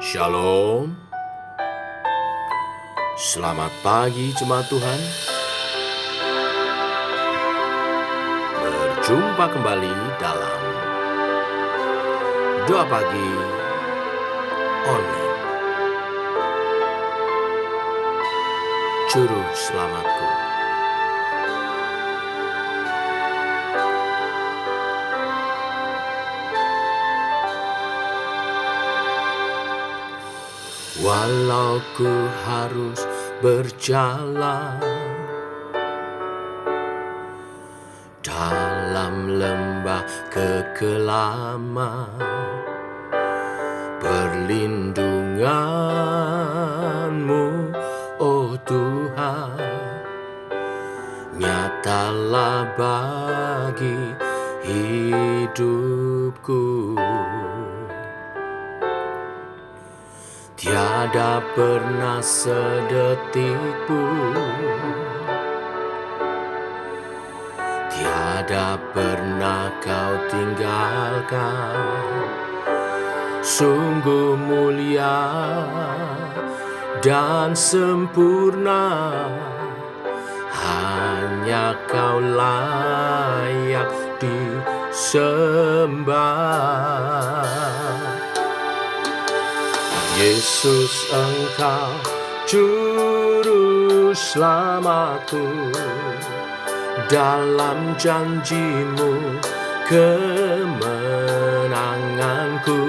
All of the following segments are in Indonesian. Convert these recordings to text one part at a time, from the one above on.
Shalom. Selamat pagi jemaat Tuhan. Berjumpa kembali dalam Doa Pagi Online. Juru selamatku. Walau ku harus berjalan dalam lembah kekelaman, perlindungan-Mu, oh Tuhan, nyatalah bagi hidupku. Tiada pernah sedetik pun, tiada pernah Kau tinggalkan. Sungguh mulia dan sempurna, hanya Kau layak disembah. Yesus, Engkau juru selamatku, dalam janji-Mu kemenanganku.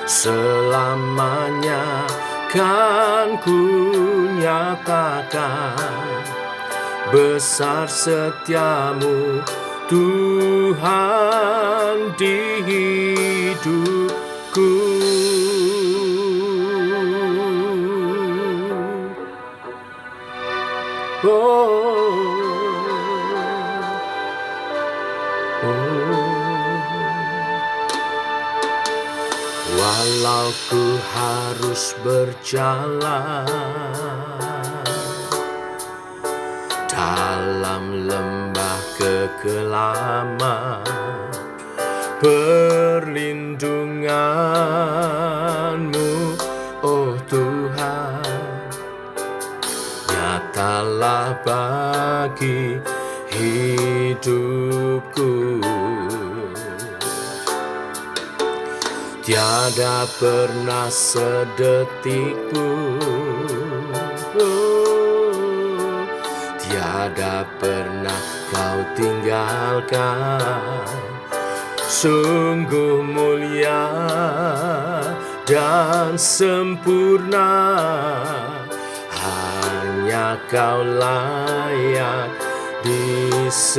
Selamanya kan ku nyatakan besar setia-Mu, Tuhan, di hidupku. Walau ku harus berjalan dalam lembah kekelaman, perlindungan-Mu, oh Tuhan, nyatalah bagi hidupku. Tiada pernah sedetik pun, tiada pernah Kau tinggalkan. Sungguh mulia dan sempurna, hanya Kau layak disembah.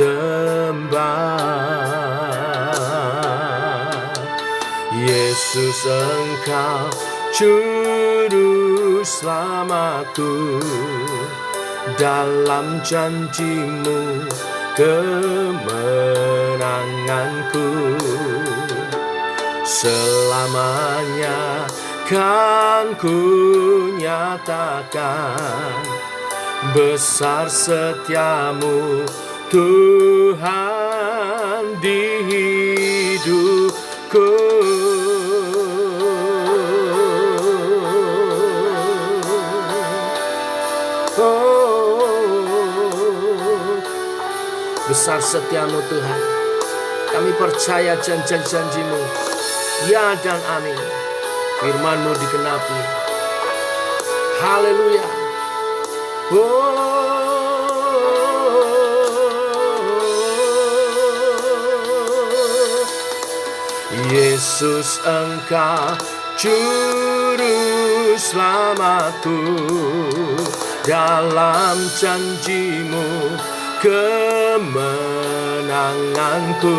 Yesus, Engkau juru selamatku, dalam janji-Mu kemenanganku. Selamanya kan ku nyatakan besar setia-Mu, Tuhan, di hidupku. Besar setia-Mu, Tuhan. Kami percaya janji-janji-Mu, ya dan amin. Firman-Mu digenapi. Haleluya. Yesus, Engkau juru selamatku, dalam janji-Mu kemenanganku.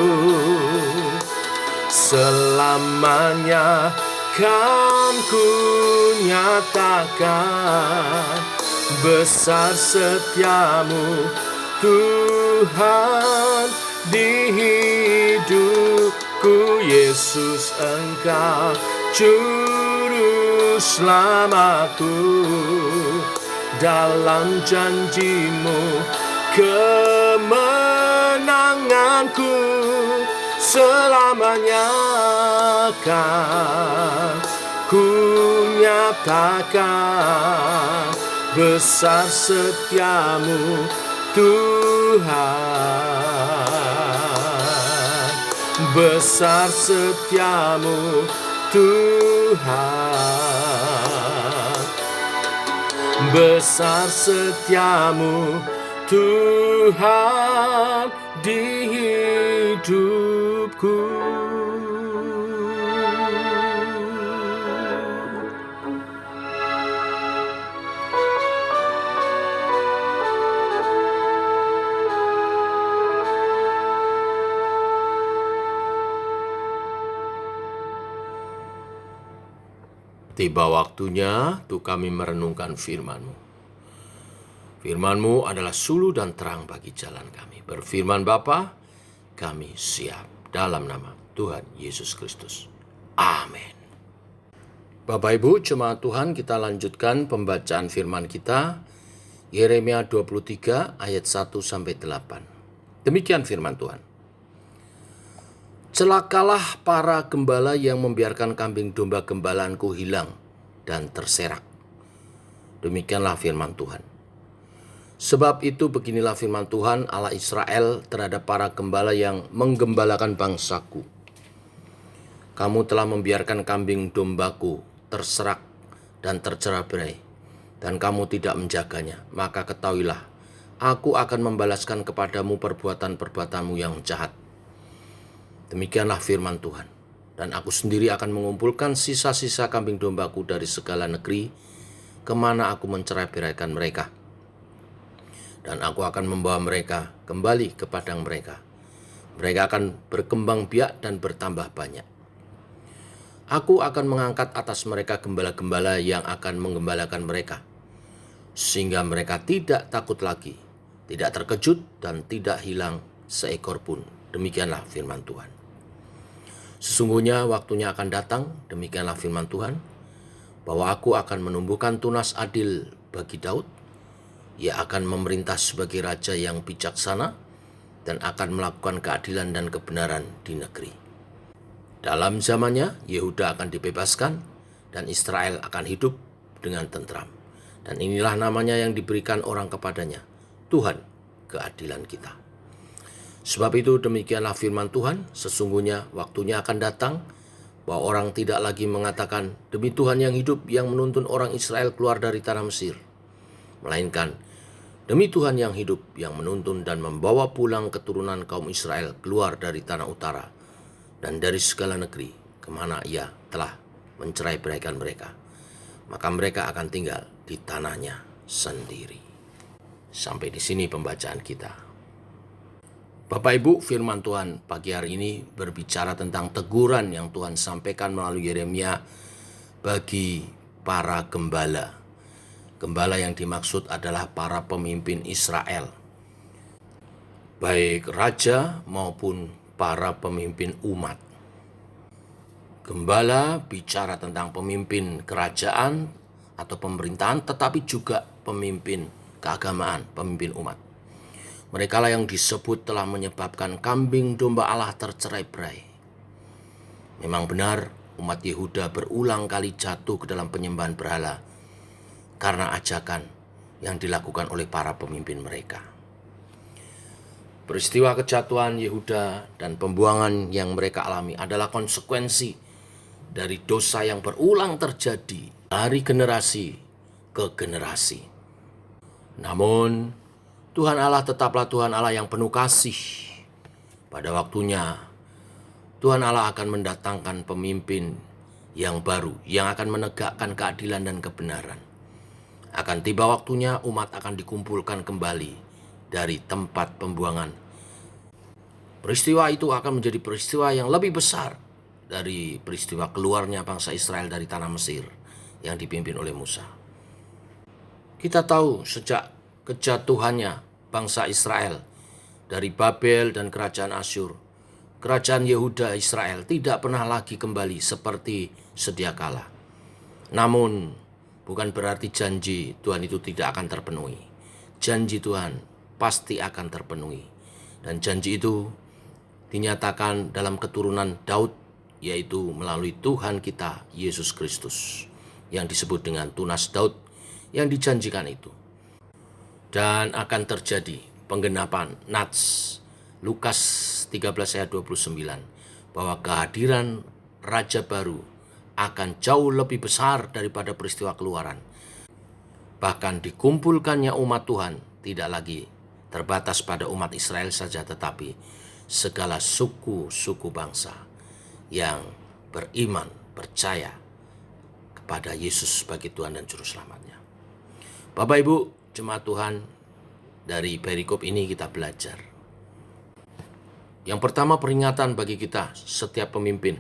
Selamanya kan ku nyatakan besar setia-Mu, Tuhan, di hidupku. Yesus, Engkau juru selamatku, dalam janji-Mu kemenanganku. Selamanya kan ku nyatakan besar setiamu Tuhan, besar setiamu Tuhan, besar setiamu Tuhan di hidupku. Tiba waktunya untuk kami merenungkan firman-Mu. Firman-Mu adalah suluh dan terang bagi jalan kami. Berfirman Bapa, kami siap dalam nama Tuhan Yesus Kristus. Amin. Bapak Ibu, jemaat Tuhan, kita lanjutkan pembacaan firman kita, Yeremia 23 ayat 1-8. Demikian firman Tuhan. Celakalah para gembala yang membiarkan kambing domba gembalaanku hilang dan terserak. Demikianlah firman Tuhan. Sebab itu beginilah firman Tuhan Allah Israel terhadap para gembala yang menggembalakan bangsaku. Kamu telah membiarkan kambing dombaku terserak dan tercerai-berai, dan kamu tidak menjaganya. Maka ketahuilah, aku akan membalaskan kepadamu perbuatan-perbuatanmu yang jahat. Demikianlah firman Tuhan. Dan aku sendiri akan mengumpulkan sisa-sisa kambing dombaku dari segala negeri, kemana aku mencerai-beraikan mereka. Dan aku akan membawa mereka kembali ke padang mereka. Mereka akan berkembang biak dan bertambah banyak. Aku akan mengangkat atas mereka gembala-gembala yang akan menggembalakan mereka, sehingga mereka tidak takut lagi, tidak terkejut, dan tidak hilang seekor pun. Demikianlah firman Tuhan. Sesungguhnya waktunya akan datang, demikianlah firman Tuhan, bahwa aku akan menumbuhkan tunas adil bagi Daud. Ia akan memerintah sebagai raja yang bijaksana dan akan melakukan keadilan dan kebenaran di negeri. Dalam zamannya, Yehuda akan dibebaskan dan Israel akan hidup dengan tentram. Dan inilah namanya yang diberikan orang kepadanya, Tuhan keadilan kita. Sebab itu demikianlah firman Tuhan, sesungguhnya waktunya akan datang bahwa orang tidak lagi mengatakan, demi Tuhan yang hidup yang menuntun orang Israel keluar dari tanah Mesir. Melainkan, demi Tuhan yang hidup yang menuntun dan membawa pulang keturunan kaum Israel keluar dari tanah utara dan dari segala negeri kemana ia telah mencerai-beraikan mereka. Maka mereka akan tinggal di tanahnya sendiri. Sampai di sini pembacaan kita. Bapak Ibu, firman Tuhan pagi hari ini berbicara tentang teguran yang Tuhan sampaikan melalui Yeremia bagi para gembala. Gembala yang dimaksud adalah para pemimpin Israel, baik raja maupun para pemimpin umat. Gembala bicara tentang pemimpin kerajaan atau pemerintahan, tetapi juga pemimpin keagamaan, pemimpin umat. Mereka lah yang disebut telah menyebabkan kambing domba Allah tercerai-berai. Memang benar, umat Yehuda berulang kali jatuh ke dalam penyembahan berhala karena ajakan yang dilakukan oleh para pemimpin mereka. Peristiwa kejatuhan Yehuda dan pembuangan yang mereka alami adalah konsekuensi dari dosa yang berulang terjadi dari generasi ke generasi. Namun, Tuhan Allah tetaplah Tuhan Allah yang penuh kasih. Pada waktunya, Tuhan Allah akan mendatangkan pemimpin yang baru, yang akan menegakkan keadilan dan kebenaran. Akan tiba waktunya umat akan dikumpulkan kembali dari tempat pembuangan. Peristiwa itu akan menjadi peristiwa yang lebih besar dari peristiwa keluarnya bangsa Israel dari tanah Mesir yang dipimpin oleh Musa. Kita tahu sejak kejatuhannya bangsa Israel dari Babel dan kerajaan Asyur, kerajaan Yehuda Israel tidak pernah lagi kembali seperti sedia kala. Namun, bukan berarti janji Tuhan itu tidak akan terpenuhi. Janji Tuhan pasti akan terpenuhi. Dan janji itu dinyatakan dalam keturunan Daud yaitu melalui Tuhan kita Yesus Kristus, yang disebut dengan tunas Daud yang dijanjikan itu. Dan akan terjadi penggenapan Nats Lukas 13 ayat 29, bahwa kehadiran Raja baru akan jauh lebih besar daripada peristiwa keluaran. Bahkan dikumpulkannya umat Tuhan tidak lagi terbatas pada umat Israel saja, tetapi segala suku-suku bangsa yang beriman, percaya kepada Yesus sebagai Tuhan dan Juru Selamatnya. Bapak Ibu, jemaat Tuhan, dari perikop ini kita belajar. Yang pertama, peringatan bagi kita, setiap pemimpin,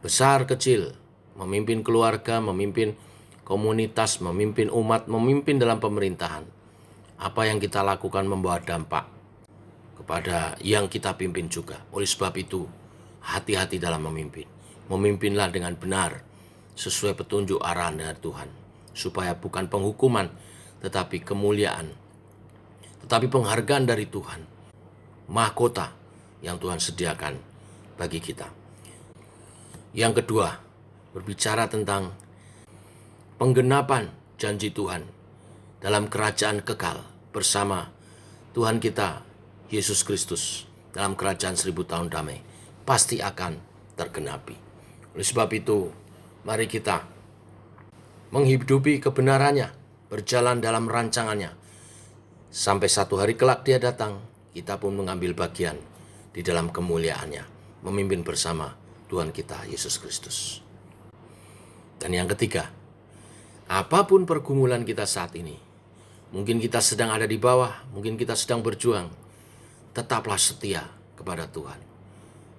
besar kecil, memimpin keluarga, memimpin komunitas, memimpin umat, memimpin dalam pemerintahan. Apa yang kita lakukan membawa dampak kepada yang kita pimpin juga. Oleh sebab itu, hati-hati dalam memimpin. Memimpinlah dengan benar, sesuai petunjuk arahan dari Tuhan, supaya bukan penghukuman, tetapi kemuliaan, tetapi penghargaan dari Tuhan, mahkota yang Tuhan sediakan bagi kita. Yang kedua, berbicara tentang penggenapan janji Tuhan dalam kerajaan kekal bersama Tuhan kita Yesus Kristus dalam kerajaan 1000 tahun damai, pasti akan tergenapi. Oleh sebab itu, mari kita menghidupi kebenarannya, berjalan dalam rancangannya, sampai satu hari kelak Dia datang, kita pun mengambil bagian di dalam kemuliaannya, memimpin bersama Tuhan kita Yesus Kristus. Dan yang ketiga, apapun pergumulan kita saat ini, mungkin kita sedang ada di bawah, mungkin kita sedang berjuang, tetaplah setia kepada Tuhan.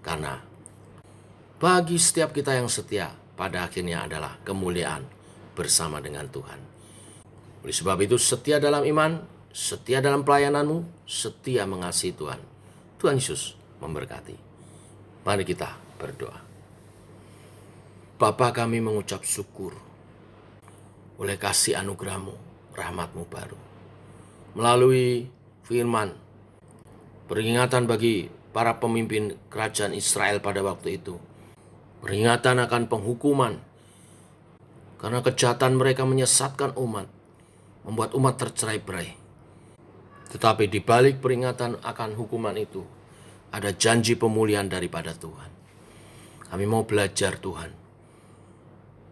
Karena bagi setiap kita yang setia, pada akhirnya adalah kemuliaan bersama dengan Tuhan. Oleh sebab itu, setia dalam iman, setia dalam pelayananmu, setia mengasihi Tuhan. Tuhan Yesus memberkati. Mari kita berdoa. Bapa, kami mengucap syukur oleh kasih anugerah-Mu, rahmat-Mu baru. Melalui firman, peringatan bagi para pemimpin kerajaan Israel pada waktu itu. Peringatan akan penghukuman, karena kejahatan mereka menyesatkan umat, membuat umat tercerai-berai. Tetapi di balik peringatan akan hukuman itu, ada janji pemulihan daripada Tuhan. Kami mau belajar Tuhan,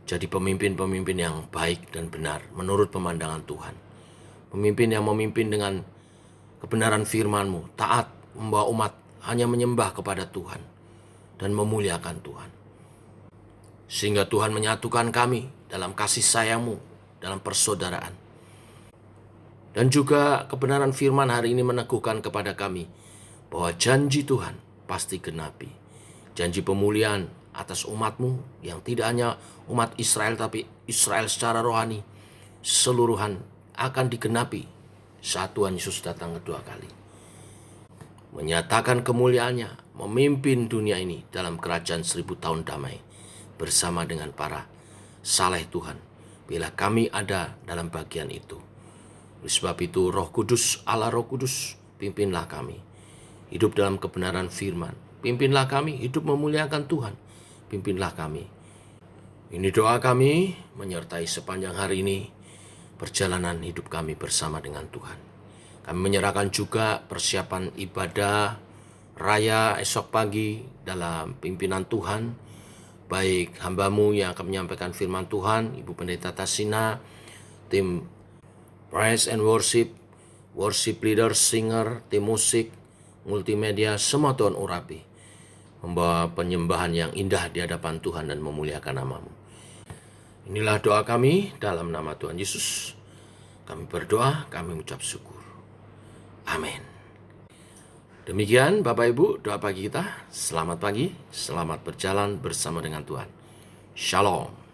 jadi pemimpin-pemimpin yang baik dan benar menurut pemandangan Tuhan. Pemimpin yang memimpin dengan kebenaran firman-Mu, taat, membawa umat hanya menyembah kepada Tuhan dan memuliakan Tuhan. Sehingga Tuhan menyatukan kami dalam kasih sayang-Mu, dalam persaudaraan. Dan juga kebenaran firman hari ini meneguhkan kepada kami bahwa janji Tuhan pasti genapi. Janji pemulihan atas umat-Mu yang tidak hanya umat Israel, tapi Israel secara rohani seluruhan akan digenapi saat Tuhan Yesus datang kedua kali. Menyatakan kemuliaannya, memimpin dunia ini dalam kerajaan 1000 tahun damai bersama dengan para saleh Tuhan, bila kami ada dalam bagian itu. Oleh sebab itu, Roh Kudus, Allah Roh Kudus, pimpinlah kami hidup dalam kebenaran firman. Pimpinlah kami hidup memuliakan Tuhan. Pimpinlah kami. Ini doa kami menyertai sepanjang hari ini perjalanan hidup kami bersama dengan Tuhan. Kami menyerahkan juga persiapan ibadah raya esok pagi dalam pimpinan Tuhan, baik hamba-Mu yang akan menyampaikan firman Tuhan, Ibu Pendeta Tasina, tim praise and worship, worship leader, singer, tim musik, multimedia, semua Tuhan urapi, membawa penyembahan yang indah di hadapan Tuhan dan memuliakan nama-Mu. Inilah doa kami dalam nama Tuhan Yesus. Kami berdoa, kami mengucap syukur. Amin. Demikian Bapak Ibu doa pagi kita. Selamat pagi, selamat berjalan bersama dengan Tuhan. Shalom.